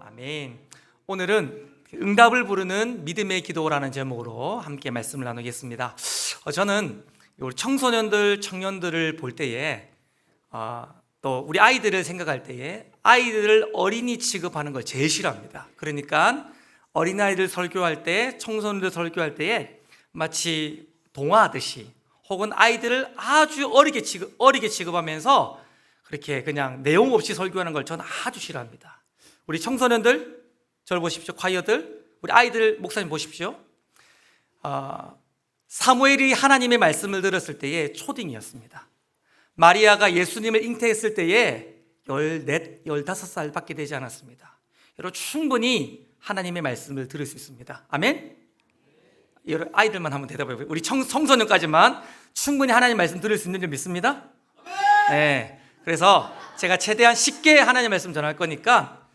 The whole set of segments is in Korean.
아멘. 오늘은 응답을 부르는 믿음의 기도라는 제목으로 함께 말씀을 나누겠습니다. 저는 우리 청소년들, 청년들을 볼 때에 또 우리 아이들을 생각할 때에 아이들을 어린이 취급하는 걸 제일 싫어합니다. 그러니까 어린아이들 설교할 때, 청소년들 설교할 때에 마치 동화하듯이 혹은 아이들을 아주 어리게 취급하면서 그렇게 그냥 내용 없이 설교하는 걸 저는 아주 싫어합니다. 우리 청소년들 저를 보십시오. 콰이어들, 우리 아이들 목사님 보십시오. 사무엘이 하나님의 말씀을 들었을 때에 초딩이었습니다. 마리아가 예수님을 잉태했을 때에 14, 15살밖에 되지 않았습니다. 여러분 충분히 하나님의 말씀을 들을 수 있습니다. 아멘? 여러분 아이들만 한번 대답해보세요. 우리 청소년까지만 충분히 하나님의 말씀 들을 수 있는 줄 믿습니다? 네. 그래서 제가 최대한 쉽게 하나님의 말씀 전할 거니까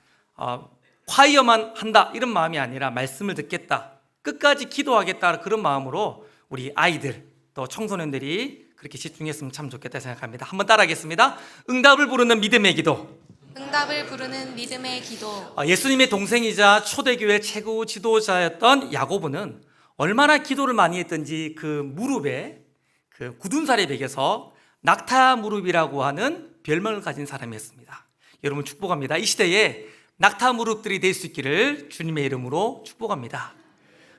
콰이어만 한다 이런 마음이 아니라 말씀을 듣겠다, 끝까지 기도하겠다 그런 마음으로 우리 아이들 또 청소년들이 그렇게 집중했으면 참 좋겠다 생각합니다. 한번 따라하겠습니다. 응답을 부르는 믿음의 기도. 응답을 부르는 믿음의 기도. 예수님의 동생이자 초대교회 최고 지도자였던 야고보는 얼마나 기도를 많이 했던지 그 무릎에 그 굳은 살에 베겨서 낙타 무릎이라고 하는 별명을 가진 사람이었습니다. 여러분 축복합니다. 이 시대에 낙타 무릎들이 될 수 있기를 주님의 이름으로 축복합니다.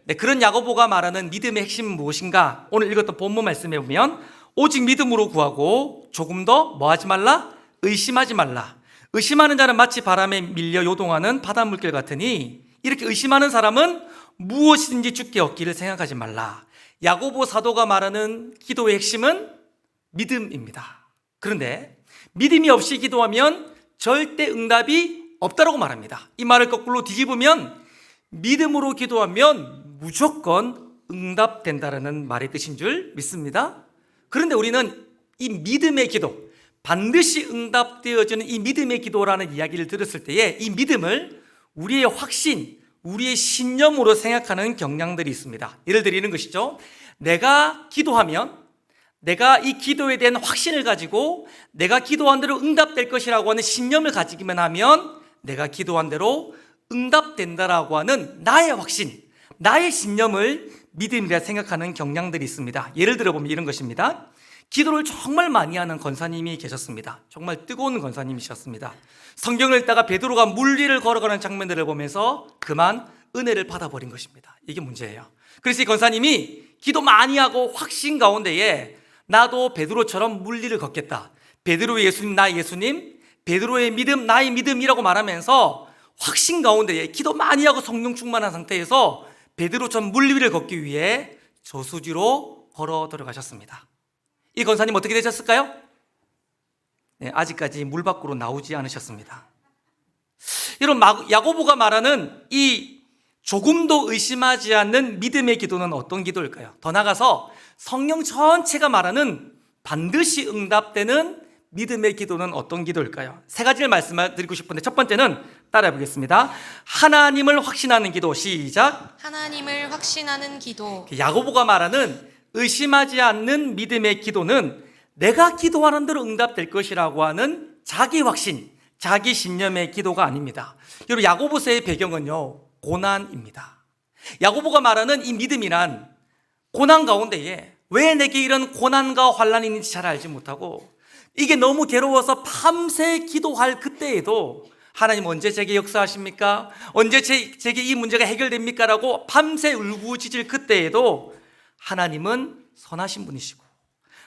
네, 그런 야고보가 말하는 믿음의 핵심은 무엇인가? 오늘 읽었던 본문 말씀에 보면 오직 믿음으로 구하고 조금 더 뭐하지 말라? 의심하지 말라. 의심하는 자는 마치 바람에 밀려 요동하는 바닷물결 같으니 이렇게 의심하는 사람은 무엇이든지 주께 얻기를 생각하지 말라. 야고보 사도가 말하는 기도의 핵심은 믿음입니다. 그런데 믿음이 없이 기도하면 절대 응답이 없다라고 말합니다. 이 말을 거꾸로 뒤집으면 믿음으로 기도하면 무조건 응답된다라는 말의 뜻인 줄 믿습니다. 그런데 우리는 이 믿음의 기도, 반드시 응답되어지는 이 믿음의 기도라는 이야기를 들었을 때에 이 믿음을 우리의 확신, 우리의 신념으로 생각하는 경향들이 있습니다. 예를 드리는 것이죠. 내가 기도하면 내가 이 기도에 대한 확신을 가지고 내가 기도한 대로 응답될 것이라고 하는 신념을 가지기만 하면 내가 기도한 대로 응답된다라고 하는 나의 확신, 나의 신념을 믿음이라 생각하는 경향들이 있습니다. 예를 들어보면 이런 것입니다. 기도를 정말 많이 하는 권사님이 계셨습니다. 정말 뜨거운 권사님이셨습니다. 성경을 읽다가 베드로가 물 위를 걸어가는 장면들을 보면서 그만 은혜를 받아버린 것입니다. 이게 문제예요. 그래서 이 권사님이 기도 많이 하고 확신 가운데에 나도 베드로처럼 물 위를 걷겠다. 베드로의 예수님, 나의 예수님, 베드로의 믿음, 나의 믿음이라고 말하면서 확신 가운데에 기도 많이 하고 성령 충만한 상태에서 베드로처럼 물 위를 걷기 위해 저수지로 걸어 들어가셨습니다. 이 권사님 어떻게 되셨을까요? 네, 아직까지 물 밖으로 나오지 않으셨습니다. 여러분 야고보가 말하는 이 조금도 의심하지 않는 믿음의 기도는 어떤 기도일까요? 더 나아가서 성경 전체가 말하는 반드시 응답되는 믿음의 기도는 어떤 기도일까요? 세 가지를 말씀드리고 싶은데 첫 번째는 따라해 보겠습니다. 하나님을 확신하는 기도. 시작. 하나님을 확신하는 기도. 야고보가 말하는 의심하지 않는 믿음의 기도는 내가 기도하는 대로 응답될 것이라고 하는 자기 확신, 자기 신념의 기도가 아닙니다. 여러분 야고보서의 배경은요 고난입니다. 야고보가 말하는 이 믿음이란 고난 가운데에 왜 내게 이런 고난과 환난이 있는지 잘 알지 못하고 이게 너무 괴로워서 밤새 기도할 그때에도 하나님 언제 제게 역사하십니까? 언제 제게 이 문제가 해결됩니까? 라고 밤새 울부짖을 그때에도 하나님은 선하신 분이시고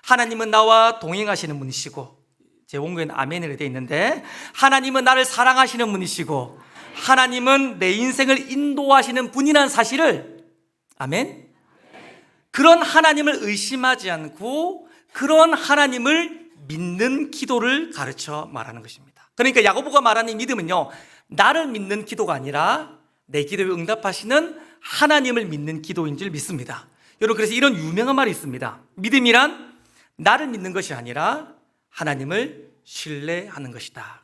하나님은 나와 동행하시는 분이시고 제 원고에는 아멘으로 되어 있는데 하나님은 나를 사랑하시는 분이시고 하나님은 내 인생을 인도하시는 분이라는 사실을 아멘? 그런 하나님을 의심하지 않고 그런 하나님을 믿는 기도를 가르쳐 말하는 것입니다. 그러니까 야고보가 말하는 이 믿음은요 나를 믿는 기도가 아니라 내 기도에 응답하시는 하나님을 믿는 기도인 줄 믿습니다. 여러분 그래서 이런 유명한 말이 있습니다. 믿음이란 나를 믿는 것이 아니라 하나님을 신뢰하는 것이다.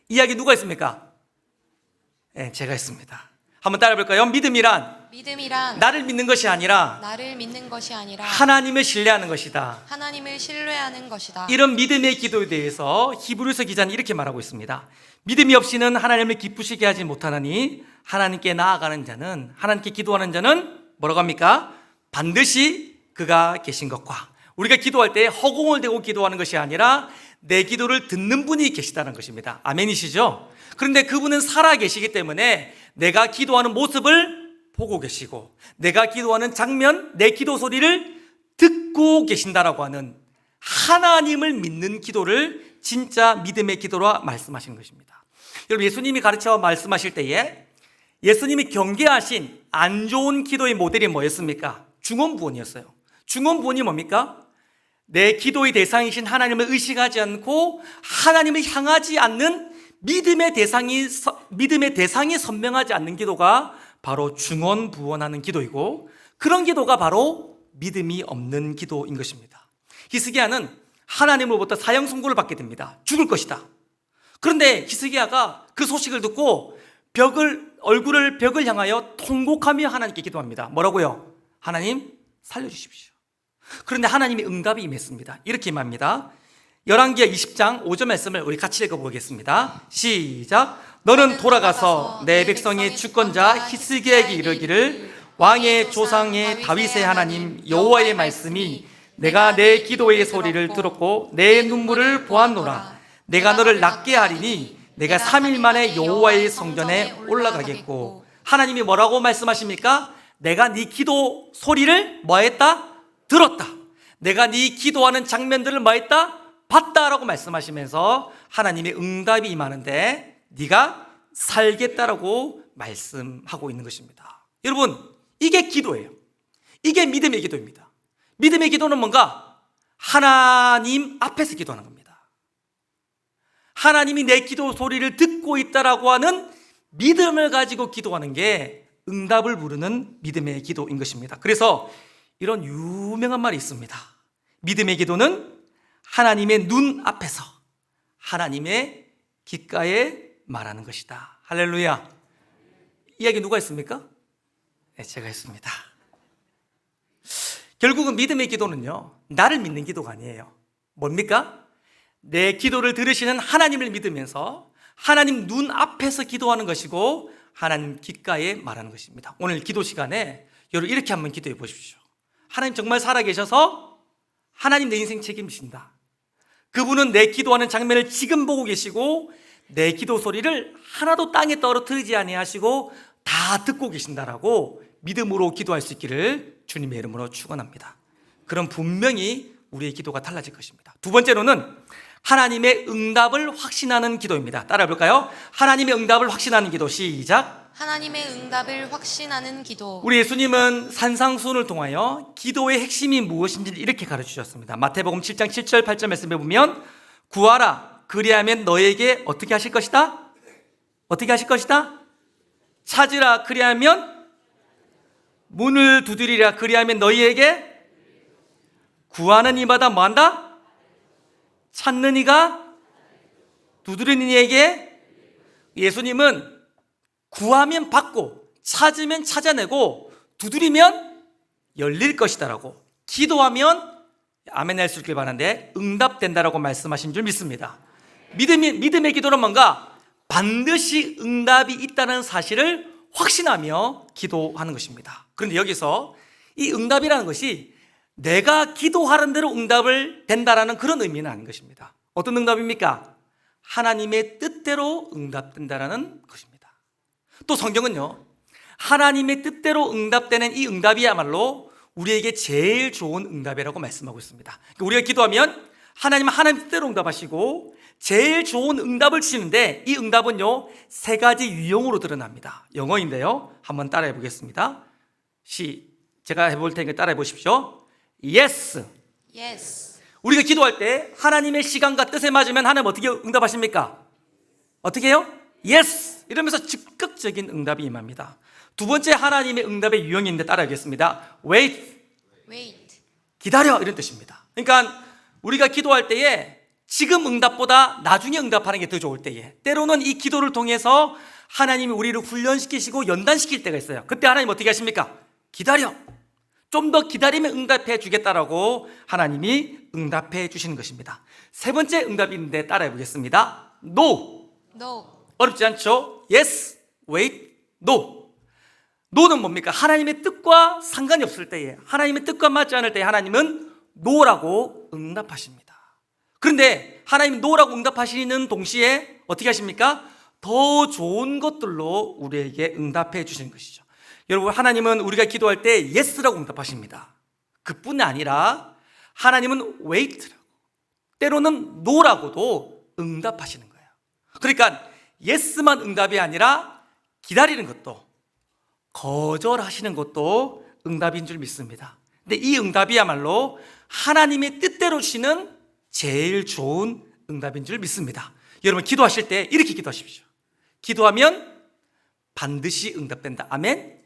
이야기 누가 했습니까? 네, 제가 했습니다. 한번 따라해 볼까요? 믿음이란 믿음이란 나를 믿는 것이 아니라 나를 믿는 것이 아니라 하나님을 신뢰하는 것이다. 하나님을 신뢰하는 것이다. 이런 믿음의 기도에 대해서 히브리서 기자는 이렇게 말하고 있습니다. 믿음이 없이는 하나님을 기쁘시게 하지 못하나니 하나님께 나아가는 자는, 하나님께 기도하는 자는 뭐라고 합니까? 반드시 그가 계신 것과, 우리가 기도할 때 허공을 대고 기도하는 것이 아니라 내 기도를 듣는 분이 계시다는 것입니다. 아멘이시죠? 그런데 그분은 살아 계시기 때문에 내가 기도하는 모습을 보고 계시고, 내가 기도하는 장면, 내 기도 소리를 듣고 계신다라고 하는 하나님을 믿는 기도를 진짜 믿음의 기도라 말씀하시는 것입니다. 여러분, 예수님이 가르쳐 말씀하실 때에 예수님이 경계하신 안 좋은 기도의 모델이 뭐였습니까? 중언부언이었어요. 중언부언이 뭡니까? 내 기도의 대상이신 하나님을 의식하지 않고 하나님을 향하지 않는 믿음의 대상이 선명하지 않는 기도가 바로 중언부언하는 기도이고, 그런 기도가 바로 믿음이 없는 기도인 것입니다. 히스기야는 하나님으로부터 사형 선고를 받게 됩니다. 죽을 것이다. 그런데 히스기야가 그 소식을 듣고 얼굴을 벽을 향하여 통곡하며 하나님께 기도합니다. 뭐라고요? 하나님 살려주십시오. 그런데 하나님이 응답이 임했습니다. 이렇게 임합니다. 열왕기하 20장 5절 말씀을 우리 같이 읽어보겠습니다. 시작. 너는 돌아가서 내 백성의 주권자 히스기야에게 이르기를 왕의 조상의 다윗의 하나님 여호와의 말씀이 내가 내 기도의 소리를 들었고 내 눈물을 보았노라. 내가 너를 낫게 하리니 내가 3일 만에 여호와의 성전에 올라가겠고. 하나님이 뭐라고 말씀하십니까? 내가 네 기도 소리를 뭐했다? 들었다. 내가 네 기도하는 장면들을 뭐했다? 봤다라고 말씀하시면서 하나님의 응답이 임하는데 네가 살겠다라고 말씀하고 있는 것입니다. 여러분, 이게 기도예요. 이게 믿음의 기도입니다. 믿음의 기도는 뭔가? 하나님 앞에서 기도하는 겁니다. 하나님이 내 기도 소리를 듣고 있다라고 하는 믿음을 가지고 기도하는 게 응답을 부르는 믿음의 기도인 것입니다. 그래서 이런 유명한 말이 있습니다. 믿음의 기도는 하나님의 눈 앞에서 하나님의 귓가에 말하는 것이다. 할렐루야. 이야기 누가 했습니까? 네, 제가 했습니다. 결국은 믿음의 기도는요, 나를 믿는 기도가 아니에요. 뭡니까? 내 기도를 들으시는 하나님을 믿으면서 하나님 눈 앞에서 기도하는 것이고 하나님 귓가에 말하는 것입니다. 오늘 기도 시간에 여러분 이렇게 한번 기도해 보십시오. 하나님 정말 살아계셔서 하나님 내 인생 책임지신다. 그분은 내 기도하는 장면을 지금 보고 계시고 내 기도 소리를 하나도 땅에 떨어뜨리지 아니하시고 다 듣고 계신다라고 믿음으로 기도할 수 있기를 주님의 이름으로 축원합니다. 그럼 분명히 우리의 기도가 달라질 것입니다. 두 번째로는 하나님의 응답을 확신하는 기도입니다. 따라해 볼까요? 하나님의 응답을 확신하는 기도. 시작. 하나님의 응답을 확신하는 기도. 우리 예수님은 산상수훈을 통하여 기도의 핵심이 무엇인지 이렇게 가르치셨습니다. 마태복음 7장 7절 8절 말씀에 보면 구하라 그리하면 너에게 어떻게 하실 것이다? 어떻게 하실 것이다? 찾으라 그리하면 문을 두드리라 그리하면 너희에게 구하는 이마다 뭐한다? 찾는 이가 두드리는 이에게. 예수님은 구하면 받고 찾으면 찾아내고 두드리면 열릴 것이다라고, 기도하면 아멘 할 수 있길 바라는데 응답된다라고 말씀하신 줄 믿습니다. 믿음의 기도는 뭔가? 반드시 응답이 있다는 사실을 확신하며 기도하는 것입니다. 그런데 여기서 이 응답이라는 것이 내가 기도하는 대로 응답을 된다라는 그런 의미는 아닌 것입니다. 어떤 응답입니까? 하나님의 뜻대로 응답된다라는 것입니다. 또 성경은요, 하나님의 뜻대로 응답되는 이 응답이야말로 우리에게 제일 좋은 응답이라고 말씀하고 있습니다. 그러니까 우리가 기도하면 하나님은 하나님 뜻대로 응답하시고 제일 좋은 응답을 주시는데 이 응답은요 3가지 유형으로 드러납니다. 영어인데요, 한번 따라해 보겠습니다. 제가 해볼 테니까 따라해 보십시오. Yes. Yes. 우리가 기도할 때 하나님의 시간과 뜻에 맞으면 하나님 어떻게 응답하십니까? 어떻게 해요? Yes. 이러면서 즉각적인 응답이 임합니다. 두 번째 하나님의 응답의 유형인데 따라하겠습니다. Wait. Wait. 기다려, 이런 뜻입니다. 그러니까 우리가 기도할 때에 지금 응답보다 나중에 응답하는 게 더 좋을 때에, 때로는 이 기도를 통해서 하나님이 우리를 훈련시키시고 연단시킬 때가 있어요. 그때 하나님 어떻게 하십니까? 기다려. 좀 더 기다리면 응답해 주겠다라고 하나님이 응답해 주시는 것입니다. 세 번째 응답이 있는데 따라해 보겠습니다. No. No. 어렵지 않죠? Yes, wait, no. no는 뭡니까? 하나님의 뜻과 상관이 없을 때에, 하나님의 뜻과 맞지 않을 때에 하나님은 no라고 응답하십니다. 그런데 하나님이 no라고 응답하시는 동시에 어떻게 하십니까? 더 좋은 것들로 우리에게 응답해 주시는 것이죠. 여러분, 하나님은 우리가 기도할 때 yes라고 응답하십니다. 그뿐이 아니라 하나님은 wait라고, 때로는 no라고도 응답하시는 거예요. 그러니까 yes만 응답이 아니라 기다리는 것도, 거절하시는 것도 응답인 줄 믿습니다. 근데 이 응답이야말로 하나님의 뜻대로 주시는 제일 좋은 응답인 줄 믿습니다. 여러분, 기도하실 때 이렇게 기도하십시오. 기도하면 반드시 응답된다. 아멘.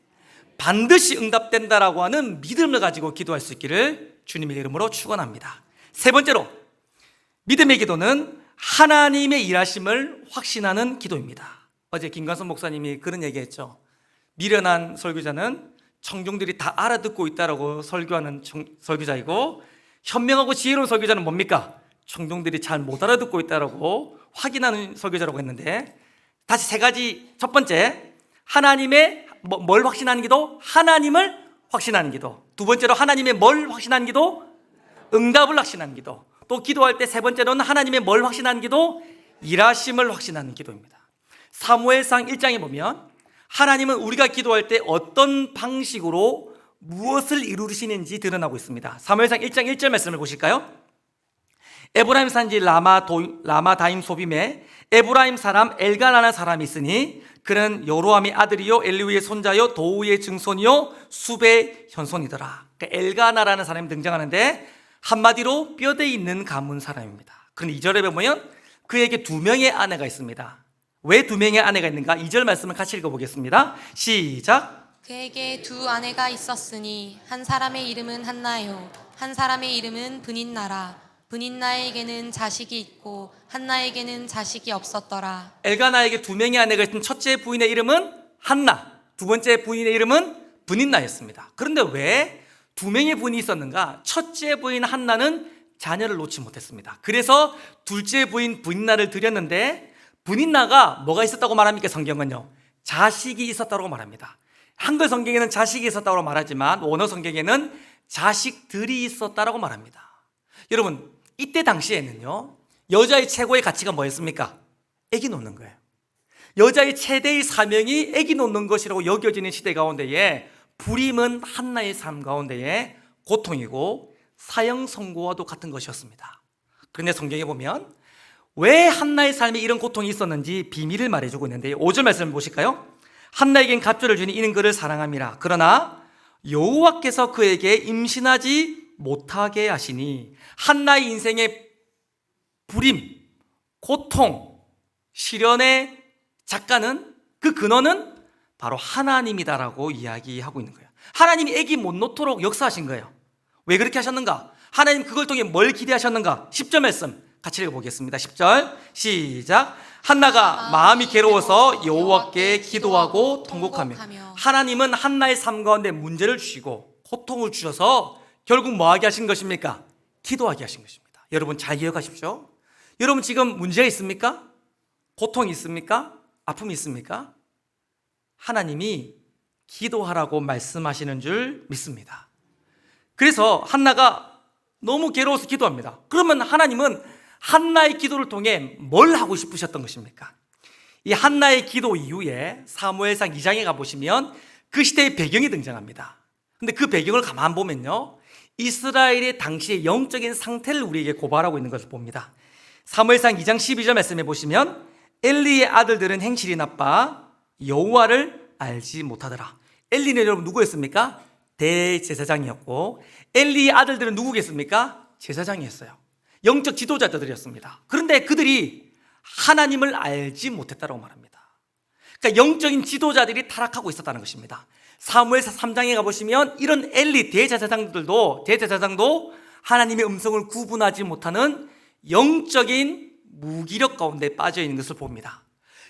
반드시 응답된다라고 하는 믿음을 가지고 기도할 수 있기를 주님의 이름으로 축원합니다. 세 번째로, 믿음의 기도는 하나님의 일하심을 확신하는 기도입니다. 어제 김관선 목사님이 그런 얘기했죠. 미련한 설교자는 청중들이 다 알아듣고 있다라고 설교하는 설교자이고, 현명하고 지혜로운 설교자는 뭡니까? 청중들이 잘 못 알아듣고 있다라고 확인하는 설교자라고 했는데, 다시 세 가지. 첫 번째, 하나님의 뭘 확신하는 기도? 하나님을 확신하는 기도. 두 번째로, 하나님의 뭘 확신하는 기도? 응답을 확신하는 기도. 또 기도할 때 세 번째로는 하나님의 뭘 확신하는 기도? 일하심을 확신하는 기도입니다. 사무엘상 1장에 보면 하나님은 우리가 기도할 때 어떤 방식으로 무엇을 이루시는지 드러나고 있습니다. 사무엘상 1장 1절 말씀을 보실까요? 에브라임 산지 라마다임 소빔에 에브라임 사람 엘가나라는 사람이 있으니 그는 여로함의 아들이요 엘리우의 손자요 도우의 증손이요 숲의 현손이더라. 그러니까 엘가나라는 사람이 등장하는데 한마디로 뼈대 있는 가문 사람입니다. 그런데 2절에 보면 그에게 2명의 아내가 있습니다. 왜 2명의 아내가 있는가? 2절 말씀을 같이 읽어보겠습니다. 시작. 그에게 2 아내가 있었으니 한 사람의 이름은 한나요, 한 사람의 이름은 브닌나라. 브닌나에게는 자식이 있고 한나에게는 자식이 없었더라. 엘가나에게 2명의 아내가 있던 첫째 부인의 이름은 한나, 두 번째 부인의 이름은 브닌나였습니다. 그런데 왜 2명의 부인이 있었는가? 첫째 부인 한나는 자녀를 놓지 못했습니다. 그래서 둘째 부인 브닌나를 드렸는데, 브닌나가 뭐가 있었다고 말합니까? 성경은요, 자식이 있었다고 말합니다. 한글 성경에는 자식이 있었다고 말하지만 원어 성경에는 자식들이 있었다고 말합니다. 여러분, 이때 당시에는요, 여자의 최고의 가치가 뭐였습니까? 아기 놓는 거예요. 여자의 최대의 사명이 아기 놓는 것이라고 여겨지는 시대 가운데에 불임은 한나의 삶 가운데에 고통이고 사형 선고와도 같은 것이었습니다. 그런데 성경에 보면 왜 한나의 삶에 이런 고통이 있었는지 비밀을 말해주고 있는데요, 5절 말씀을 보실까요? 한나에겐 갑절을 주니 이는 그를 사랑함이라. 그러나 여호와께서 그에게 임신하지 못하게 하시니, 한나의 인생의 불임, 고통, 시련의 작가는, 그 근원은 바로 하나님이다라고 이야기하고 있는 거예요. 하나님이 아기 못 놓도록 역사하신 거예요. 왜 그렇게 하셨는가? 하나님 그걸 통해 뭘 기대하셨는가? 10절 말씀 같이 읽어보겠습니다. 10절 시작. 한나가 마음이 괴로워서 여호와께 기도하고 통곡하며. 하나님은 한나의 삶 가운데 문제를 주시고 고통을 주셔서 결국 뭐 하게 하신 것입니까? 기도하게 하신 것입니다. 여러분 잘 기억하십시오. 여러분 지금 문제가 있습니까? 고통이 있습니까? 아픔이 있습니까? 하나님이 기도하라고 말씀하시는 줄 믿습니다. 그래서 한나가 너무 괴로워서 기도합니다. 그러면 하나님은 한나의 기도를 통해 뭘 하고 싶으셨던 것입니까? 이 한나의 기도 이후에 사무엘상 2장에 가보시면 그 시대의 배경이 등장합니다. 근데 그 배경을 가만 보면요, 이스라엘의 당시의 영적인 상태를 우리에게 고발하고 있는 것을 봅니다. 사무엘상 2장 12절 말씀해 보시면 엘리의 아들들은 행실이 나빠 여호와를 알지 못하더라. 엘리는 여러분 누구였습니까? 대제사장이었고, 엘리의 아들들은 누구겠습니까? 제사장이었어요. 영적 지도자들이었습니다. 그런데 그들이 하나님을 알지 못했다고 말합니다. 그러니까 영적인 지도자들이 타락하고 있었다는 것입니다. 사무엘상 3장에 가보시면 이런 엘리 대제사장도 하나님의 음성을 구분하지 못하는 영적인 무기력 가운데 빠져 있는 것을 봅니다.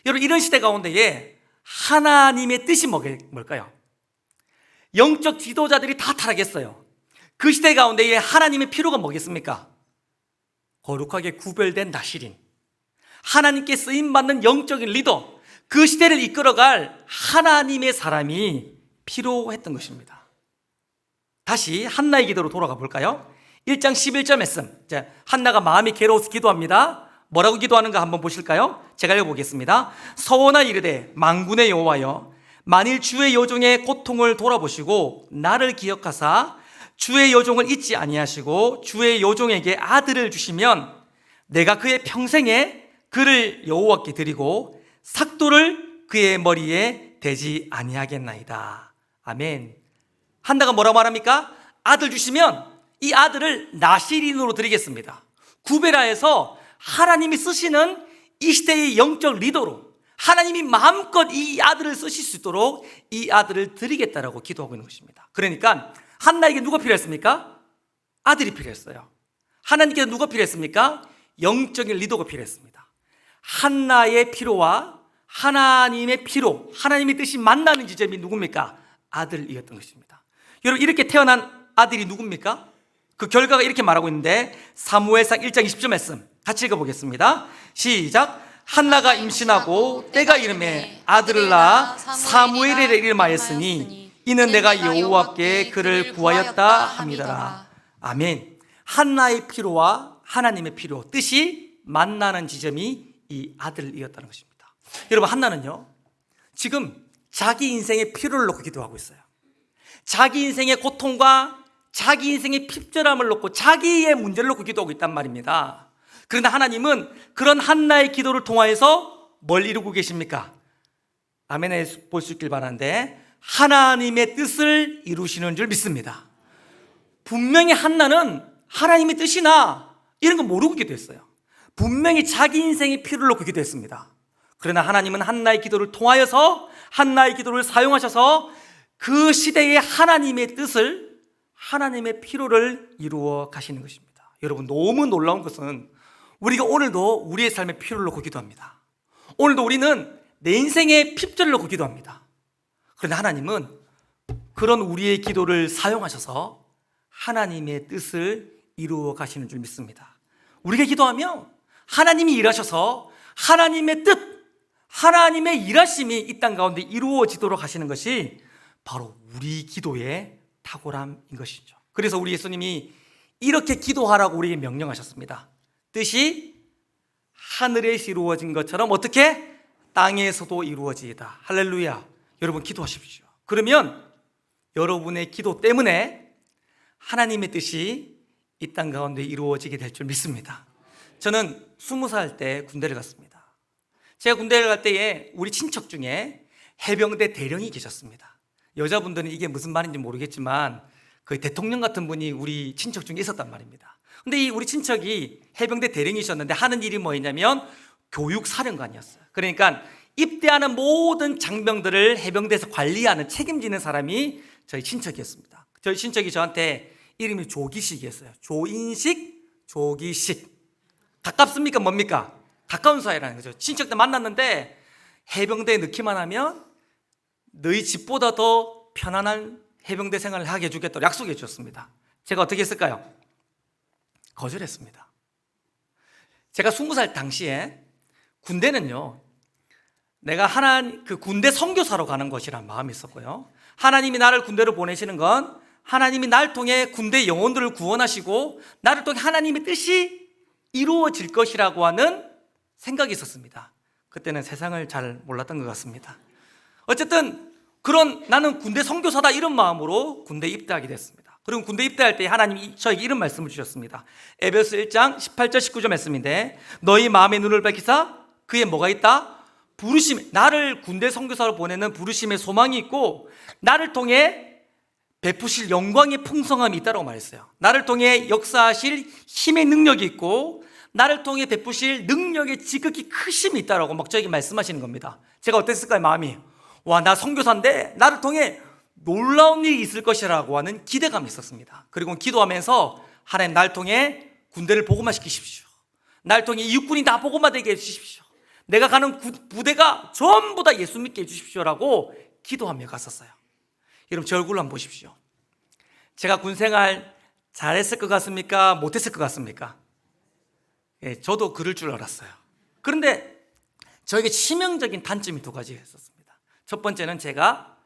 여러분 이런 시대 가운데에 하나님의 뜻이 뭘까요? 영적 지도자들이 다 타락했어요. 그 시대 가운데 하나님의 필요가 뭐겠습니까? 거룩하게 구별된 나실인, 하나님께 쓰임받는 영적인 리더, 그 시대를 이끌어갈 하나님의 사람이 필요했던 것입니다. 다시 한나의 기도로 돌아가 볼까요? 1장 11절 말씀. 한나가 마음이 괴로워서 기도합니다. 뭐라고 기도하는가 한번 보실까요? 제가 읽어보겠습니다. 서원하 이르되 만군의 여호와여, 만일 주의 여종의 고통을 돌아보시고 나를 기억하사 주의 여종을 잊지 아니하시고 주의 여종에게 아들을 주시면 내가 그의 평생에 그를 여호와께 드리고 삭도를 그의 머리에 대지 아니하겠나이다. 아멘. 한나가 뭐라고 말합니까? 아들 주시면 이 아들을 나실인으로 드리겠습니다. 구베라에서 하나님이 쓰시는 이 시대의 영적 리더로 하나님이 마음껏 이 아들을 쓰실 수 있도록 이 아들을 드리겠다라고 기도하고 있는 것입니다. 그러니까 한나에게 누가 필요했습니까? 아들이 필요했어요. 하나님께서 누가 필요했습니까? 영적인 리더가 필요했습니다. 한나의 필요와 하나님의 필요, 하나님의 뜻이 만나는 지점이 누굽니까? 아들이었던 것입니다. 여러분, 이렇게 태어난 아들이 누굽니까? 그 결과가 이렇게 말하고 있는데 사무엘상 1장 20절 말씀 같이 읽어보겠습니다. 시작. 한나가 임신하고 때가 이름에 아들을 낳아 사무엘이라 이름하였으니 이는 내가 여호와께 그를 구하였다 함이더라. 아멘. 한나의 필요와 하나님의 필요, 뜻이 만나는 지점이 이 아들이었다는 것입니다. 여러분, 한나는요 지금 자기 인생의 필요를 놓고 기도하고 있어요. 자기 인생의 고통과 자기 인생의 핍절함을 놓고 자기의 문제를 놓고 기도하고 있단 말입니다. 그런데 하나님은 그런 한나의 기도를 통하여서 뭘 이루고 계십니까? 아멘에 볼 수 있길 바라는데 하나님의 뜻을 이루시는 줄 믿습니다. 분명히 한나는 하나님의 뜻이나 이런 거 모르고 기도했어요. 분명히 자기 인생의 필요를 놓고 기도했습니다. 그러나 하나님은 한나의 기도를 통하여서 한나의 기도를 사용하셔서 그 시대의 하나님의 뜻을, 하나님의 필요를 이루어 가시는 것입니다. 여러분, 너무 놀라운 것은 우리가 오늘도 우리의 삶의 필요를 놓고 기도합니다. 오늘도 우리는 내 인생의 핍절을 놓고 기도합니다. 그런데 하나님은 그런 우리의 기도를 사용하셔서 하나님의 뜻을 이루어 가시는 줄 믿습니다. 우리가 기도하면 하나님이 일하셔서 하나님의 뜻, 하나님의 일하심이 이 땅 가운데 이루어지도록 하시는 것이 바로 우리 기도의 탁월함인 것이죠. 그래서 우리 예수님이 이렇게 기도하라고 우리에게 명령하셨습니다. 뜻이 하늘에서 이루어진 것처럼 어떻게? 땅에서도 이루어지이다. 할렐루야. 여러분, 기도하십시오. 그러면 여러분의 기도 때문에 하나님의 뜻이 이 땅 가운데 이루어지게 될 줄 믿습니다. 저는 20살 때 군대를 갔습니다. 제가 군대를 갈 때에 우리 친척 중에 해병대 대령이 계셨습니다. 여자분들은 이게 무슨 말인지 모르겠지만 거의 대통령 같은 분이 우리 친척 중에 있었단 말입니다. 근데 이 우리 친척이 해병대 대령이셨는데 하는 일이 뭐였냐면 교육사령관이었어요. 그러니까 입대하는 모든 장병들을 해병대에서 관리하는, 책임지는 사람이 저희 친척이었습니다. 저희 친척이 저한테 이름이 조기식이었어요. 조인식, 조기식. 가깝습니까? 뭡니까? 가까운 사이라는 거죠. 친척들 만났는데 해병대에 넣기만 하면 너희 집보다 더 편안한 해병대 생활을 하게 해주겠다고 약속해 주셨습니다. 제가 어떻게 했을까요? 거절했습니다. 제가 20살 당시에 군대는요, 내가 그 군대 선교사로 가는 것이란 마음이 있었고요. 하나님이 나를 군대로 보내시는 건 하나님이 날 통해 군대 영혼들을 구원하시고 나를 통해 하나님의 뜻이 이루어질 것이라고 하는 생각이 있었습니다. 그때는 세상을 잘 몰랐던 것 같습니다. 어쨌든 나는 군대 선교사다 이런 마음으로 군대에 입대하게 됐습니다. 그리고 군대 입대할 때 하나님이 저에게 이런 말씀을 주셨습니다. 에베소 1장 18절 19절 말씀인데 너희 마음의 눈을 밝히사 그에 뭐가 있다? 부르심, 나를 군대 선교사로 보내는 부르심의 소망이 있고 나를 통해 베푸실 영광의 풍성함이 있다고 말했어요. 나를 통해 역사하실 힘의 능력이 있고 나를 통해 베푸실 능력의 지극히 크심이 있다고 막 저에게 말씀하시는 겁니다. 제가 어땠을까요? 마음이 와, 나 선교사인데 나를 통해 놀라운 일이 있을 것이라고 하는 기대감이 있었습니다. 그리고 기도하면서 하나님, 날 통해 군대를 복음화시키십시오. 날 통해 이 육군이 다 복음화되게 해주십시오. 내가 가는 부대가 전부 다 예수 믿게 해주십시오라고 기도하며 갔었어요. 여러분 제 얼굴을 한번 보십시오. 제가 군생활 잘했을 것 같습니까? 못했을 것 같습니까? 예, 저도 그럴 줄 알았어요. 그런데 저에게 치명적인 단점이 두 가지가 있었습니다. 첫 번째는 제가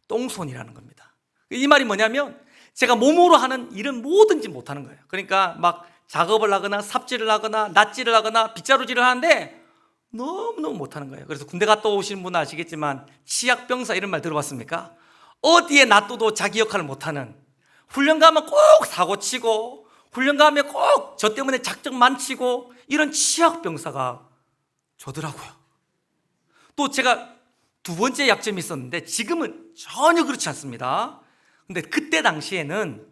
똥손이라는 겁니다. 이 말이 뭐냐면 제가 몸으로 하는 일은 뭐든지 못하는 거예요. 그러니까 막 작업을 하거나 삽질을 하거나 낫질을 하거나 빗자루질을 하는데 너무너무 못하는 거예요. 그래서 군대 갔다 오신 분은 아시겠지만 치약병사 이런 말 들어봤습니까? 어디에 놔둬도 자기 역할을 못하는, 훈련 가면 꼭 사고치고 훈련 가면 꼭 저 때문에 작정 많치고 이런 치약병사가 저더라고요. 또 제가 두 번째 약점이 있었는데 지금은 전혀 그렇지 않습니다. 근데 그때 당시에는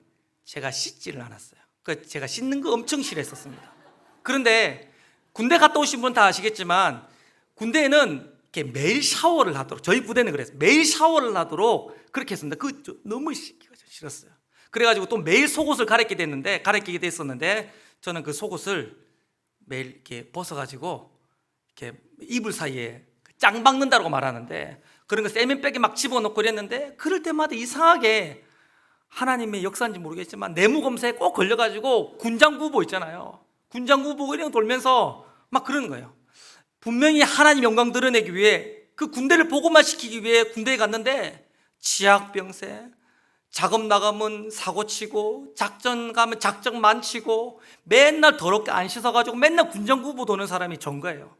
제가 씻지를 않았어요. 제가 씻는 거 엄청 싫어했었습니다. 그런데 군대 갔다 오신 분 다 아시겠지만 군대에는 이렇게 매일 샤워를 하도록, 저희 부대는 그랬어요. 매일 샤워를 하도록 그렇게 했습니다. 너무 씻기가 싫었어요. 그래가지고 또 매일 속옷을 갈아끼게 됐었는데 저는 그 속옷을 매일 이렇게 벗어가지고 이렇게 이불 사이에 짱 박는다고 말하는데 그런 거 세면백에 막 집어넣고 그랬는데 그럴 때마다 이상하게 하나님의 역사인지 모르겠지만 내무검사에 꼭 걸려가지고 군장구보 있잖아요. 군장구보 이런 거 돌면서 막 그러는 거예요. 분명히 하나님 영광 드러내기 위해 그 군대를 보고만 시키기 위해 군대에 갔는데 치약병세, 작업 나가면 사고치고 작전 가면 작정 많치고 맨날 더럽게 안 씻어가지고 맨날 군장구보 도는 사람이 전 거예요.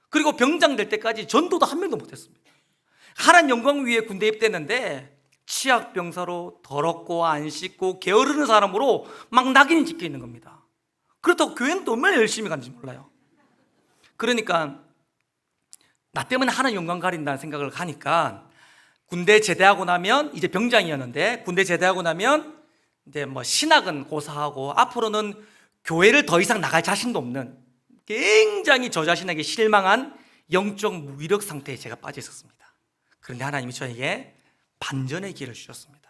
그리고 병장 될 때까지 전도도 한 명도 못했습니다. 하나님 영광 위에 군대 입대했는데 치약병사로 더럽고 안 씻고 게으르는 사람으로 막 낙인이 찍혀 있는 겁니다. 그렇다고 교회는 또 얼마나 열심히 가는지 몰라요. 그러니까 나 때문에 하나님 영광 가린다는 생각을 하니까 군대 제대하고 나면 이제 병장이었는데 군대 제대하고 나면 이제 뭐 신학은 고사하고 앞으로는 교회를 더 이상 나갈 자신도 없는 굉장히 저 자신에게 실망한 영적 무기력 상태에 제가 빠져 있었습니다. 그런데 하나님이 저에게 반전의 기회를 주셨습니다.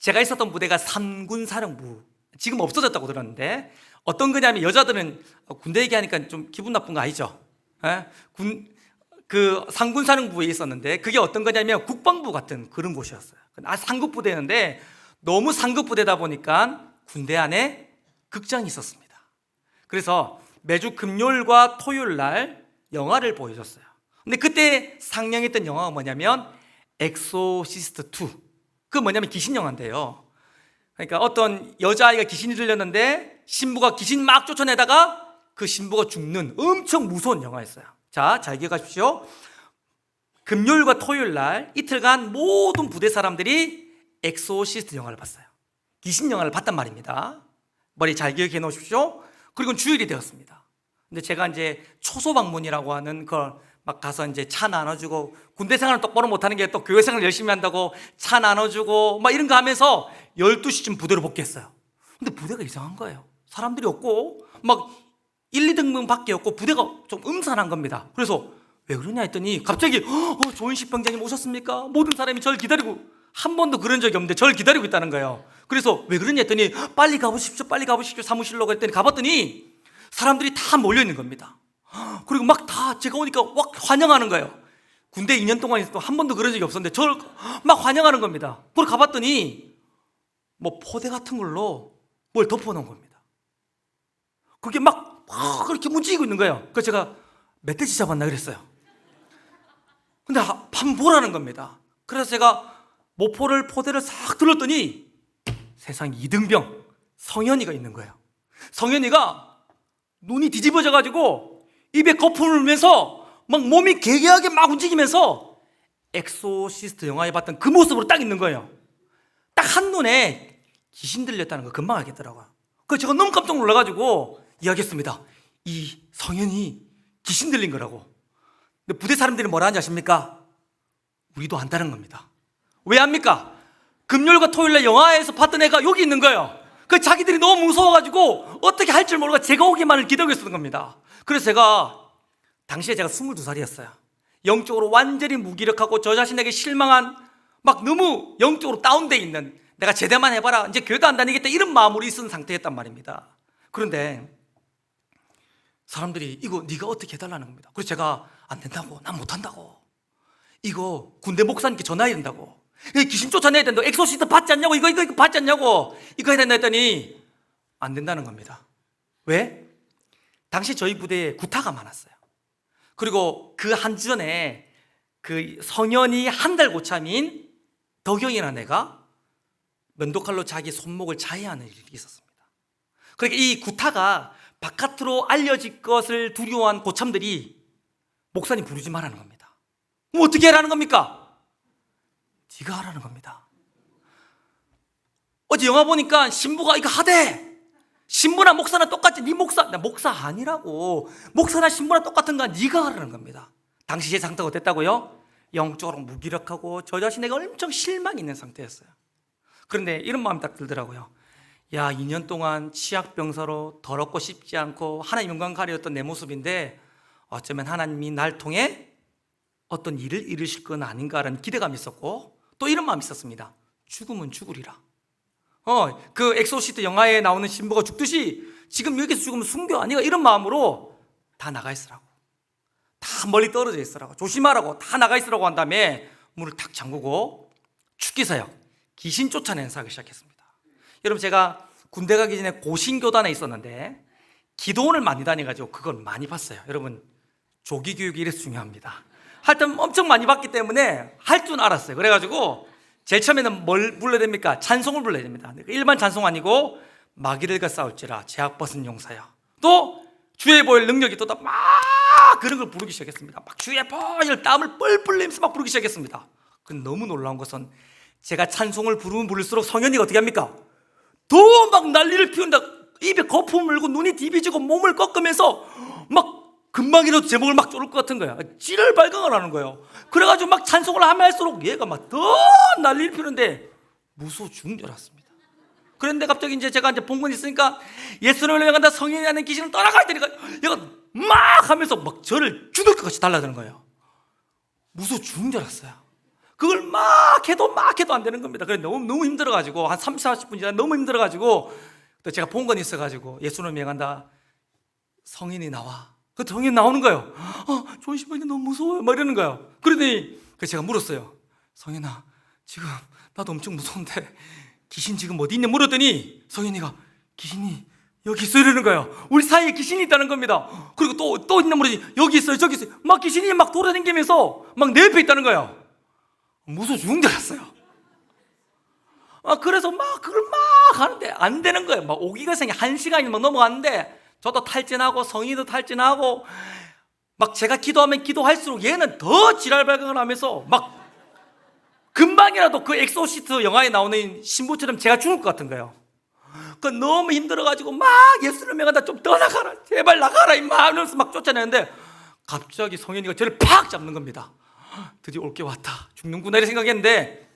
제가 있었던 부대가 삼군사령부, 지금 없어졌다고 들었는데 어떤 거냐면 여자들은 군대 얘기하니까 좀 기분 나쁜 거 아니죠? 예? 그 상군사령부에 있었는데 그게 어떤 거냐면 국방부 같은 그런 곳이었어요. 상급 부대였는데 너무 상급 부대다 보니까 군대 안에 극장이 있었습니다. 그래서 매주 금요일과 토요일 날 영화를 보여줬어요. 근데 그때 상영했던 영화가 뭐냐면 엑소시스트 2. 그건 뭐냐면 귀신 영화인데요. 그러니까 어떤 여자아이가 귀신이 들렸는데 신부가 귀신 막 쫓아내다가 그 신부가 죽는 엄청 무서운 영화였어요. 자, 잘 기억하십시오. 금요일과 토요일 날 이틀간 모든 부대 사람들이 엑소시스트 영화를 봤어요. 귀신 영화를 봤단 말입니다. 머리 잘 기억해 놓으십시오. 그리고 주일이 되었습니다. 근데 제가 이제 초소방문이라고 하는 걸 막 가서 이제 차 나눠주고 군대 생활을 똑바로 못하는 게 또 교회 생활 열심히 한다고 차 나눠주고 막 이런 거 하면서 12시쯤 부대로 복귀했어요. 근데 부대가 이상한 거예요. 사람들이 없고 막 1, 2등분 밖에 없고 부대가 좀 음산한 겁니다. 그래서 왜 그러냐 했더니 갑자기 조인식 병장님 오셨습니까? 모든 사람이 저를 기다리고, 한 번도 그런 적이 없는데 저를 기다리고 있다는 거예요. 그래서 왜 그러냐 했더니 빨리 가보십시오 사무실로 했더니 가봤더니 사람들이 다 몰려 있는 겁니다. 그리고 막 다 제가 오니까 막 환영하는 거예요. 군대 2년 동안 있어도 한 번도 그런 적이 없었는데 저를 막 환영하는 겁니다. 그리고 가봤더니 뭐 포대 같은 걸로 뭘 덮어놓은 겁니다. 그게 막 그렇게 움직이고 있는 거예요. 그래서 제가 멧돼지 잡았나 그랬어요. 근데 한번 보라는 겁니다. 그래서 제가 포대를 싹 들었더니 세상 2등병 성현이가 있는 거예요. 성현이가 눈이 뒤집어져가지고 입에 거품을 흘면서 막 몸이 개개하게 막 움직이면서 엑소시스트 영화에 봤던 그 모습으로 딱 있는 거예요. 딱 한눈에 귀신 들렸다는 거 금방 알겠더라고요. 그래서 제가 너무 깜짝 놀라가지고 이야기했습니다. 이 성현이 귀신 들린 거라고. 근데 부대 사람들이 뭐라 하는지 아십니까? 우리도 안다는 겁니다. 왜 합니까? 금요일과 토요일에 영화에서 봤던 애가 여기 있는 거예요. 그 자기들이 너무 무서워가지고 어떻게 할 줄 모르고 제가 오기만을 기다리고 있었던 겁니다. 그래서 당시에 제가 22살이었어요. 영적으로 완전히 무기력하고 저 자신에게 실망한, 막 너무 영적으로 다운돼 있는, 내가 제대만 해봐라 이제 교회도 안 다니겠다 이런 마음으로 있은 상태였단 말입니다. 그런데 사람들이 이거 네가 어떻게 해달라는 겁니다. 그래서 제가 안 된다고, 난 못한다고, 이거 군대 목사님께 전화해야 된다고, 귀신 쫓아내야 된다고, 엑소시스트 받지 않냐고, 이거 받지 않냐고, 이거 해야 된다 했더니 안 된다는 겁니다. 왜? 당시 저희 부대에 구타가 많았어요. 그리고 그 한전에 그 성현이 한 달 고참인 덕영이라는 애가 면도칼로 자기 손목을 자해하는 일이 있었습니다. 그러니까 이 구타가 바깥으로 알려질 것을 두려워한 고참들이 목사님 부르지 말라는 겁니다. 그럼 어떻게 하라는 겁니까? 네가 하라는 겁니다. 어제 영화 보니까 신부가 이거 하대. 신부나 목사나 똑같지. 네 목사, 나 목사 아니라고. 목사나 신부나 똑같은 거 네가 하라는 겁니다. 당시 제 상태가 어땠다고요? 영적으로 무기력하고 저 자신에게 엄청 실망이 있는 상태였어요. 그런데 이런 마음이 딱 들더라고요. 야, 2년 동안 치약병사로 더럽고 씹지 않고 하나님 영광 가리었던 내 모습인데 어쩌면 하나님이 날 통해 어떤 일을 이루실 건 아닌가라는 기대감이 있었고, 또 이런 마음이 있었습니다. 죽으면 죽으리라. 그 엑소시스트 영화에 나오는 신부가 죽듯이 지금 여기서 죽으면 순교 아니가, 이런 마음으로 다 나가 있으라고, 다 멀리 떨어져 있으라고, 조심하라고, 다 나가 있으라고 한 다음에 문을 탁 잠그고 축기사역, 귀신 쫓아내는 사역을 시작했습니다. 여러분, 제가 군대 가기 전에 고신교단에 있었는데 기도원을 많이 다녀가지고 그걸 많이 봤어요. 여러분, 조기교육이 이래서 중요합니다. 하여튼 엄청 많이 봤기 때문에 할 줄 알았어요. 그래가지고 제일 처음에는 뭘 불러야 됩니까? 찬송을 불러야 됩니다. 일반 찬송 아니고 마귀들과 싸울지라 제약 벗은 용사여, 또 주의 보혈 능력이 또다, 막 그런 걸 부르기 시작했습니다. 막 주의 보혈, 땀을 뻘뻘 흘리면서 막 부르기 시작했습니다. 근데 너무 놀라운 것은 제가 찬송을 부르면 부를수록 성현이가 어떻게 합니까? 더 막 난리를 피운다. 입에 거품 물고 눈이 디비지고 몸을 꺾으면서 막 금방이라도 제목을 막 쪼를 것 같은 거야. 찌를 발광을 하는 거예요. 그래가지고 막 찬송을 하면 할수록 얘가 막 더 난리를 피우는데 무서워 죽는 줄 알았습니다. 그런데 갑자기 이제 제가 이제 본건 있으니까 예수님을 명한다, 성현이라는 귀신을 떠나가야 되니까 얘가 막 하면서 막 저를 죽을 것 같이 달라드는 거예요. 무서워 죽는 줄 알았어요. 그걸 막 해도 안 되는 겁니다. 그래 너무 힘들어가지고 한 30, 40분 지나 너무 힘들어가지고 또 제가 본건이 있어가지고 예수님을 명한다, 성인이 나와. 그 성인 나오는 거예요. 조심하게, 너무 무서워요. 막 이러는 거예요. 그러더니 제가 물었어요. 성인아, 지금 나도 엄청 무서운데 귀신 지금 어디 있냐 물었더니 성인이가 귀신이 여기 있어 이러는 거예요. 우리 사이에 귀신이 있다는 겁니다. 그리고 또 있나 모르지, 여기 있어요, 저기 있어요. 막 귀신이 막 돌아다니면서 막 내 옆에 있다는 거예요. 무서워 죽은 줄 알았어요. 그래서 막 그걸 막 하는데 안 되는 거예요. 막 오기가 생겨 1시간이 막 넘어갔는데 저도 탈진하고 성인도 탈진하고 막 제가 기도하면 기도할수록 얘는 더 지랄 발광을 하면서 막 금방이라도 그 엑소시스트 영화에 나오는 신부처럼 제가 죽을 것 같은 거예요. 그 너무 힘들어가지고 막 예수를 명한다, 좀 떠나가라, 제발 나가라 임마 하면서 막 쫓아내는데 갑자기 성현이가 저를 팍 잡는 겁니다. 드디어 올 게 왔다, 죽는구나 이렇게 생각했는데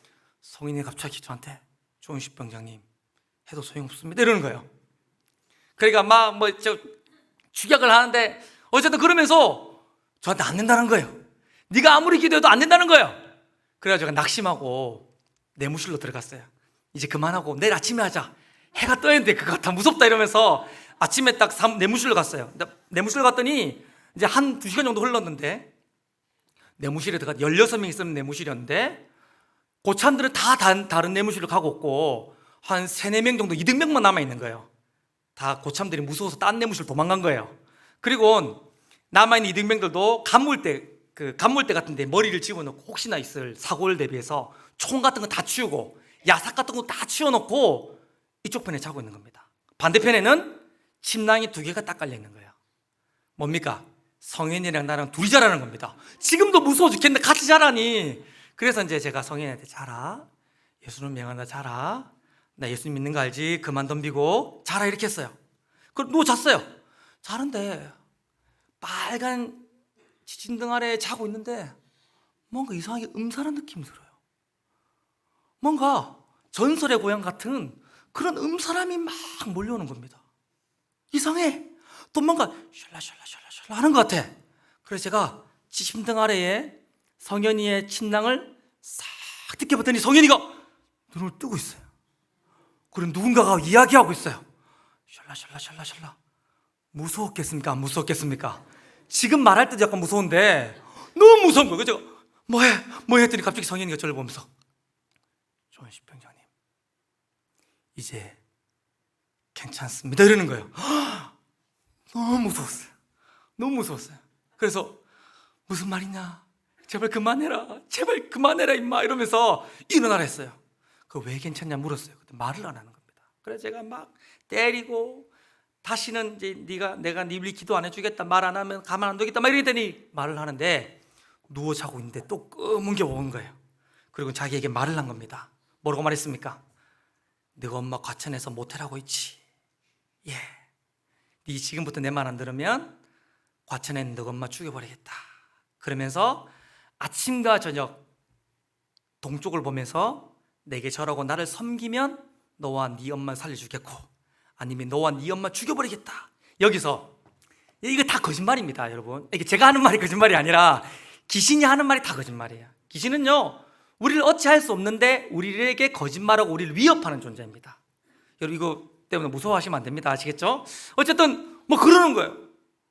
성인이 갑자기 저한테 조은식 병장님 해도 소용없습니다 이러는 거예요. 그러니까 막 저 축약을 하는데 어쨌든 그러면서 저한테 안 된다는 거예요. 네가 아무리 기도해도 안 된다는 거예요. 그래가지고 제가 낙심하고 내무실로 들어갔어요. 이제 그만하고 내일 아침에 하자, 해가 떠야 되는데 그거 다 무섭다 이러면서 아침에 딱 내무실로 갔어요. 내무실 갔더니 이제 한 2시간 정도 흘렀는데 내무실에 들어가 16명이 있었는 내무실이었는데 고참들은 다 다른 내무실로 가고 없고 한 3, 4명 정도, 2등병만 남아있는 거예요. 다 고참들이 무서워서 딴 내무실 도망간 거예요. 그리고 남아있는 이등병들도 간물대 같은 데 머리를 집어넣고 혹시나 있을 사고를 대비해서 총 같은 거 다 치우고 야삭 같은 거 다 치워놓고 이쪽 편에 자고 있는 겁니다. 반대편에는 침낭이 2개가 딱 깔려 있는 거예요. 뭡니까? 성현이랑 나랑 둘이 자라는 겁니다. 지금도 무서워 죽겠는데 같이 자라니. 그래서 이제 제가 성현이한테 자라, 예수님 명한다 자라, 나 예수님 믿는 거 알지? 그만 덤비고 자라 이렇게 했어요. 그럼 누워 잤어요. 자는데 빨간 지진등 아래에 자고 있는데 뭔가 이상하게 음산한 느낌이 들어요. 뭔가 전설의 고향 같은 그런 음사람이 막 몰려오는 겁니다. 이상해. 또 뭔가 샬라샬라샬라샬라 하는 것 같아. 그래서 제가 지진등 아래에 성현이의 침낭을 싹 뜯겨봤더니 성현이가 눈을 뜨고 있어요. 그리고 누군가가 이야기하고 있어요. 샬라샬라샬라샬라. 무서웠겠습니까? 안 무서웠겠습니까? 지금 말할 때도 약간 무서운데 너무 무서운 거예요. 그죠? 뭐해? 했더니 갑자기 성현이가 저를 보면서 조은식 병장님 이제 괜찮습니다 이러는 거예요. 너무 무서웠어요. 너무 무서웠어요. 그래서 무슨 말이냐? 제발 그만해라. 제발 그만해라 임마 이러면서 일어나라 했어요. 그 왜 괜찮냐 물었어요. 그때 말을 안 하는 겁니다. 그래서 제가 막 때리고 다시는 이제 내가 네 위해 기도 안 해주겠다, 말 안 하면 가만 안 두겠다 막 이랬더니 말을 하는데 누워 자고 있는데 또 검은 게 온 거예요. 그리고 자기에게 말을 한 겁니다. 뭐라고 말했습니까? 너가 엄마 과천에서 모텔하고 있지. 예. 네 지금부터 내 말 안 들으면 과천에 너가 엄마 죽여버리겠다. 그러면서 아침과 저녁 동쪽을 보면서 내게 절하고 나를 섬기면 너와 네 엄마 살려주겠고 아니면 너와 네 엄마 죽여버리겠다. 여기서 이거 다 거짓말입니다, 여러분. 이게 제가 하는 말이 거짓말이 아니라 귀신이 하는 말이 다 거짓말이에요. 귀신은요 우리를 어찌할 수 없는데 우리에게 거짓말하고 우리를 위협하는 존재입니다. 여러분 이거 때문에 무서워하시면 안 됩니다. 아시겠죠? 어쨌든 뭐 그러는 거예요.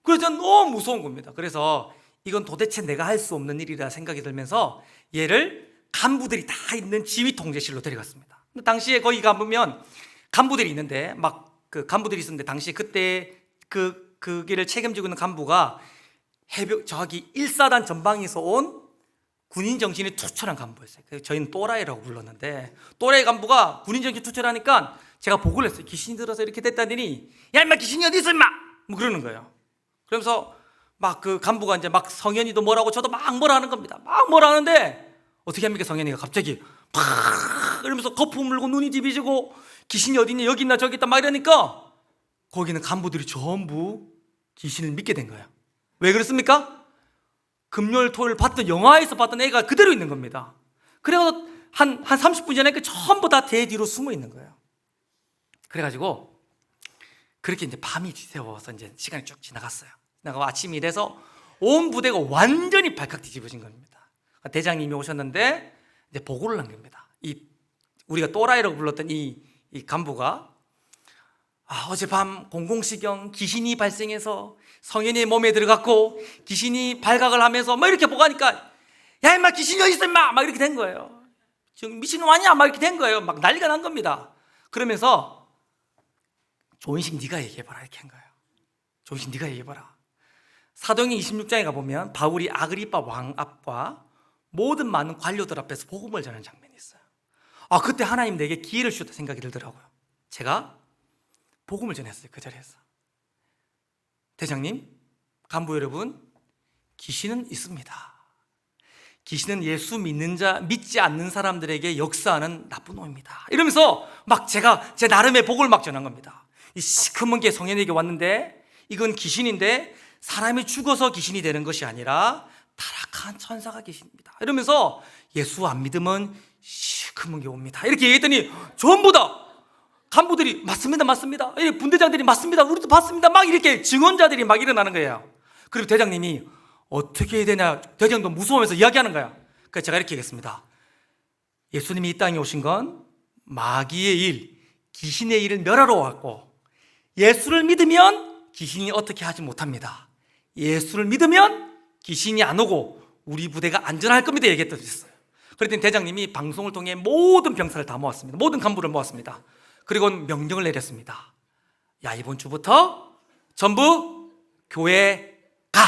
그래서 너무 무서운 겁니다. 그래서 이건 도대체 내가 할 수 없는 일이라 생각이 들면서 얘를 간부들이 다 있는 지휘 통제실로 데려갔습니다. 당시에 거기 가보면 간부들이 있는데 막 그 간부들이 있었는데 당시 그때 그 길을 책임지고 있는 간부가 저기 1사단 전방에서 온 군인 정신이 투철한 간부였어요. 그래서 저희는 또라이라고 불렀는데 또라이 간부가 군인 정신이 투철하니까 제가 보고를 했어요. 귀신이 들어서 이렇게 됐다더니 야 임마 귀신이 어디 있어 임마 뭐 그러는 거예요. 그러면서 막 그 간부가 이제 막 성현이도 뭐라고 저도 막 뭐라 하는 겁니다. 막 뭐라 하는데 어떻게 합니까? 성현이가 갑자기 팍 이러면서 거품 물고 눈이 뒤비지고 귀신이 어디 있냐 여기 있나 저기 있다 막 이러니까 거기는 간부들이 전부 귀신을 믿게 된 거예요. 왜 그렇습니까? 금요일 토요일 봤던 영화에서 봤던 애가 그대로 있는 겁니다. 그래서 한 30분 전에 전부 다 대 뒤로 숨어 있는 거예요. 그래가지고 그렇게 이제 밤이 뒤새워서 이제 시간이 쭉 지나갔어요. 나가 아침이 돼서 온 부대가 완전히 발칵 뒤집어진 겁니다. 대장님이 오셨는데 이제 보고를 한 겁니다. 우리가 또라이라고 불렀던 이 간부가 어젯밤 00시경 귀신이 발생해서 성현이의 몸에 들어갔고 귀신이 발각을 하면서 막 이렇게 보고하니까 야 임마 귀신이 어디 있어 임마 막 이렇게 된 거예요. 지금 미친놈 아니야 막 이렇게 된 거예요. 막 난리가 난 겁니다. 그러면서 조인식 네가 얘기해봐라 이렇게 한 거예요. 조인식 네가 얘기해봐라. 사도행전 26장에 가보면 바울이 아그리빠 왕 앞과 모든 많은 관료들 앞에서 복음을 전하는 장면이 있어요. 그때 하나님 내게 기회를 주셨다 생각이 들더라고요. 제가 복음을 전했어요. 그 자리에서. 대장님, 간부 여러분, 귀신은 있습니다. 귀신은 예수 믿지 않는 사람들에게 역사하는 나쁜 놈입니다. 이러면서 막 제가 제 나름의 복을 막 전한 겁니다. 이 시커먼 게 성현에게 왔는데 이건 귀신인데 사람이 죽어서 귀신이 되는 것이 아니라 타락한 천사가 귀신입니다. 이러면서 예수 안 믿으면 시커먼 게 옵니다. 이렇게 얘기했더니 전부 다 간부들이 맞습니다. 분대장들이 맞습니다. 우리도 봤습니다. 막 이렇게 증언자들이 막 일어나는 거예요. 그리고 대장님이 어떻게 해야 되냐 대장도 무서워하면서 이야기하는 거야. 그래서 제가 이렇게 얘기했습니다. 예수님이 이 땅에 오신 건 마귀의 일, 귀신의 일을 멸하러 왔고 예수를 믿으면 귀신이 어떻게 하지 못합니다. 예수를 믿으면 귀신이 안 오고 우리 부대가 안전할 겁니다 얘기했었어요. 그랬더니 대장님이 방송을 통해 모든 병사를 다 모았습니다. 모든 간부를 모았습니다. 그리고 명령을 내렸습니다. 야 이번 주부터 전부 교회 가.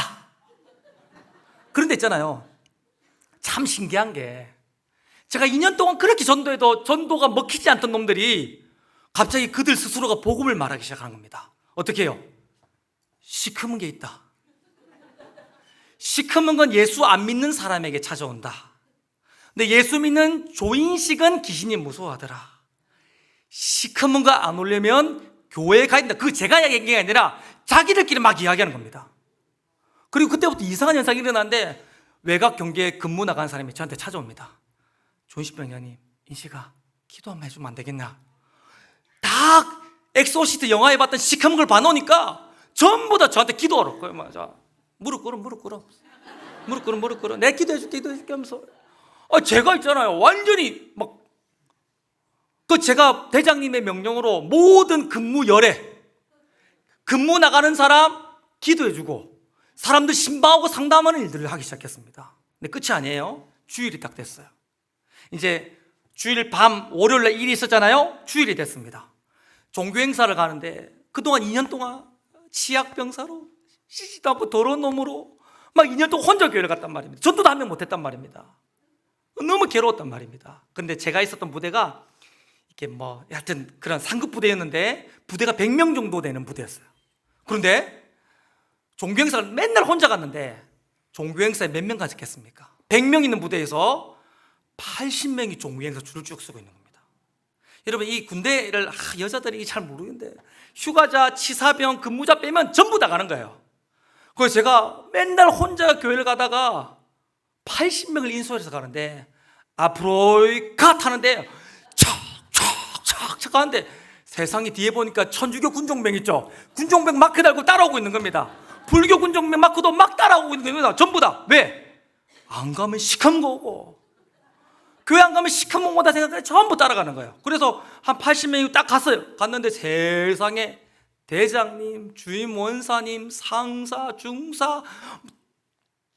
그런데 있잖아요, 참 신기한 게 제가 2년 동안 그렇게 전도해도 전도가 먹히지 않던 놈들이 갑자기 그들 스스로가 복음을 말하기 시작하는 겁니다. 어떻게 해요? 시커먼 게 있다. 시커먼 건 예수 안 믿는 사람에게 찾아온다. 근데 예수 믿는 조인식은 귀신이 무서워하더라. 시커먼 거 안 오려면 교회에 가야 된다. 그거 제가 얘기한 게 아니라 자기들끼리 막 이야기하는 겁니다. 그리고 그때부터 이상한 현상이 일어났는데 외곽 경계에 근무 나간 사람이 저한테 찾아옵니다. 조인식 병장님, 인식아 기도 한번 해주면 안 되겠나? 다 엑소시트 영화에 봤던 시커먼 걸 봐놓으니까 전부 다 저한테 기도하러 거예요. 맞아. 무릎 꿇어. 내 기도해줄게 하면서 제가 있잖아요, 완전히 막 제가 대장님의 명령으로 모든 근무 열에 근무 나가는 사람 기도해주고 사람들 신방하고 상담하는 일들을 하기 시작했습니다. 근데 끝이 아니에요. 주일이 딱 됐어요. 이제 주일 밤 월요일날 일이 있었잖아요. 주일이 됐습니다. 종교 행사를 가는데 그동안 2년 동안 치약병사로 씻지도 않고 더러운 놈으로 막 2년 동안 혼자 교회를 갔단 말입니다. 전도도 한 명 못했단 말입니다. 너무 괴로웠단 말입니다. 근데 제가 있었던 부대가 이렇게 뭐 하여튼 그런 상급 부대였는데 부대가 100명 정도 되는 부대였어요. 그런데 종교 행사를 맨날 혼자 갔는데 종교 행사에 몇 명 가졌겠습니까? 100명 있는 부대에서 80명이 종교 행사 줄을 쭉 서고 있는 겁니다. 여러분 이 군대를 여자들이 잘 모르는데 휴가자, 치사병, 근무자 빼면 전부 다 가는 거예요. 그래서 제가 맨날 혼자 교회를 가다가 80명을 인솔해서 가는데 앞으로 가 타는데 촥촥촥촥 가는데 세상에 뒤에 보니까 천주교 군종병 있죠. 군종병 마크 달고 따라오고 있는 겁니다. 불교 군종병 마크도 막 따라오고 있는 겁니다. 전부 다. 왜? 안 가면 시커먼 거고 교회 안 가면 시커먼 거다 생각하니 전부 따라가는 거예요. 그래서 한 80명이 딱 갔어요. 갔는데 세상에 대장님, 주임 원사님, 상사, 중사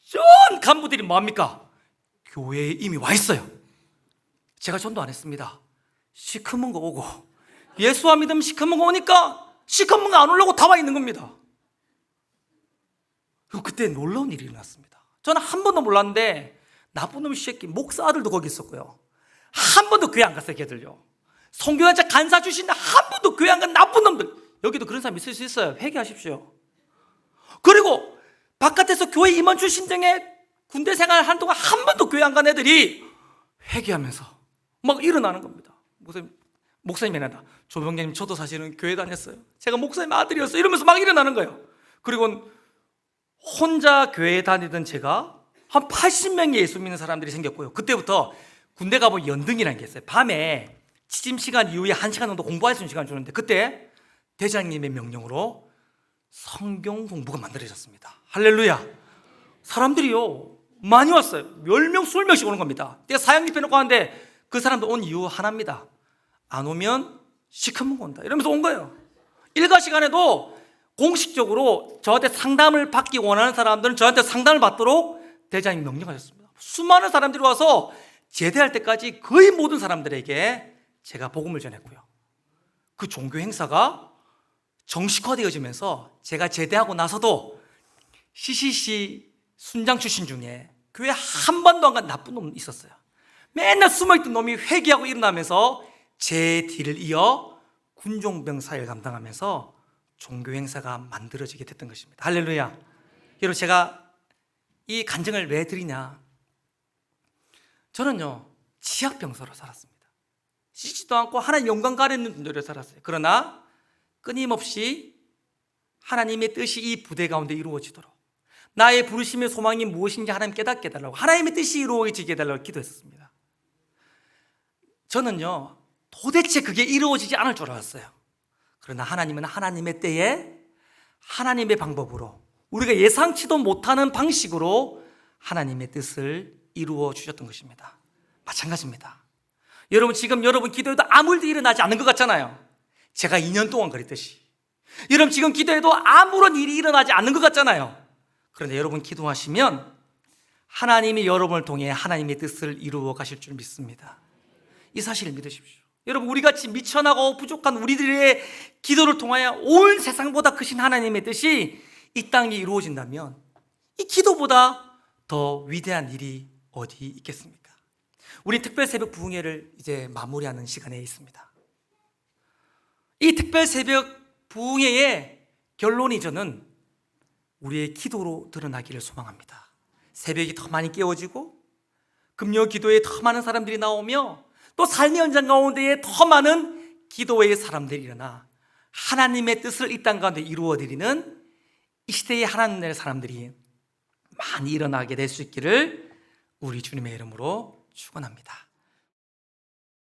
전 간부들이 뭐합니까? 교회에 이미 와 있어요. 제가 전도 안 했습니다. 시커먼 거 오고 예수와 믿음 시커먼 거 오니까 시커먼 거 안 오려고 다 와 있는 겁니다. 그때 놀라운 일이 일어났습니다. 저는 한 번도 몰랐는데 나쁜 놈 새끼 목사 아들도 거기 있었고요. 한 번도 교회 안 갔어요. 걔들요. 선교단체 간사 출신인데 한 번도 교회 안 간 나쁜 놈들. 여기도 그런 사람 있을 수 있어요. 회개하십시오. 그리고 바깥에서 교회 임원 출신 중에 군대 생활 하는 동안 한 번도 교회 안 간 애들이 회개하면서 막 일어나는 겁니다. 목사님이 난다. 조병장님 저도 사실은 교회 다녔어요. 제가 목사님 아들이었어요. 이러면서 막 일어나는 거예요. 그리고 혼자 교회 다니던 제가 한 80명의 예수 믿는 사람들이 생겼고요. 그때부터 군대 가보면 연등이라는 게 있어요. 밤에 취침 시간 이후에 1시간 정도 공부할 수 있는 시간을 주는데 그때 대장님의 명령으로 성경 공부가 만들어졌습니다. 할렐루야. 사람들이요 많이 왔어요. 10명, 20명씩 오는 겁니다. 내가 사형리 빼놓고 하는데 그 사람들 온 이유 하나입니다. 안 오면 시커먼 거 온다 이러면서 온 거예요. 일과 시간에도 공식적으로 저한테 상담을 받기 원하는 사람들은 저한테 상담을 받도록 대장님이 명령하셨습니다. 수많은 사람들이 와서 제대할 때까지 거의 모든 사람들에게 제가 복음을 전했고요. 그 종교 행사가 정식화되어지면서 제가 제대하고 나서도 CCC 순장 출신 중에 교회 한 번도 안 간 나쁜 놈이 있었어요. 맨날 숨어있던 놈이 회개하고 일어나면서 제 뒤를 이어 군종병 사회를 감당하면서 종교 행사가 만들어지게 됐던 것입니다. 할렐루야. 여러분 제가 이 간증을 왜 드리냐? 저는요 치약병사로 살았습니다. 씻지도 않고 하나님 영광 가리는 분들로 살았어요. 그러나 끊임없이 하나님의 뜻이 이 부대 가운데 이루어지도록 나의 부르심의 소망이 무엇인지 하나님 깨닫게 해달라고 하나님의 뜻이 이루어지게 해달라고 기도했습니다. 저는요 도대체 그게 이루어지지 않을 줄 알았어요. 그러나 하나님은 하나님의 때에 하나님의 방법으로 우리가 예상치도 못하는 방식으로 하나님의 뜻을 이루어 주셨던 것입니다. 마찬가지입니다. 여러분 지금 여러분 기도해도 아무 일도 일어나지 않는 것 같잖아요. 제가 2년 동안 그랬듯이 여러분 지금 기도해도 아무런 일이 일어나지 않는 것 같잖아요. 그런데 여러분 기도하시면 하나님이 여러분을 통해 하나님의 뜻을 이루어 가실 줄 믿습니다. 이 사실을 믿으십시오. 여러분 우리같이 미천하고 부족한 우리들의 기도를 통하여 온 세상보다 크신 하나님의 뜻이 이 땅에 이루어진다면 이 기도보다 더 위대한 일이 어디 있겠습니까? 우리 특별 새벽 부흥회를 이제 마무리하는 시간에 있습니다. 이 특별 새벽 부흥회의 결론이 저는 우리의 기도로 드러나기를 소망합니다. 새벽이 더 많이 깨워지고 금요 기도에 더 많은 사람들이 나오며 또 삶의 현장 가운데에 더 많은 기도의 사람들이 일어나 하나님의 뜻을 이 땅 가운데 이루어드리는 이 시대의 하나님의 사람들이 많이 일어나게 될 수 있기를 우리 주님의 이름으로 축원합니다.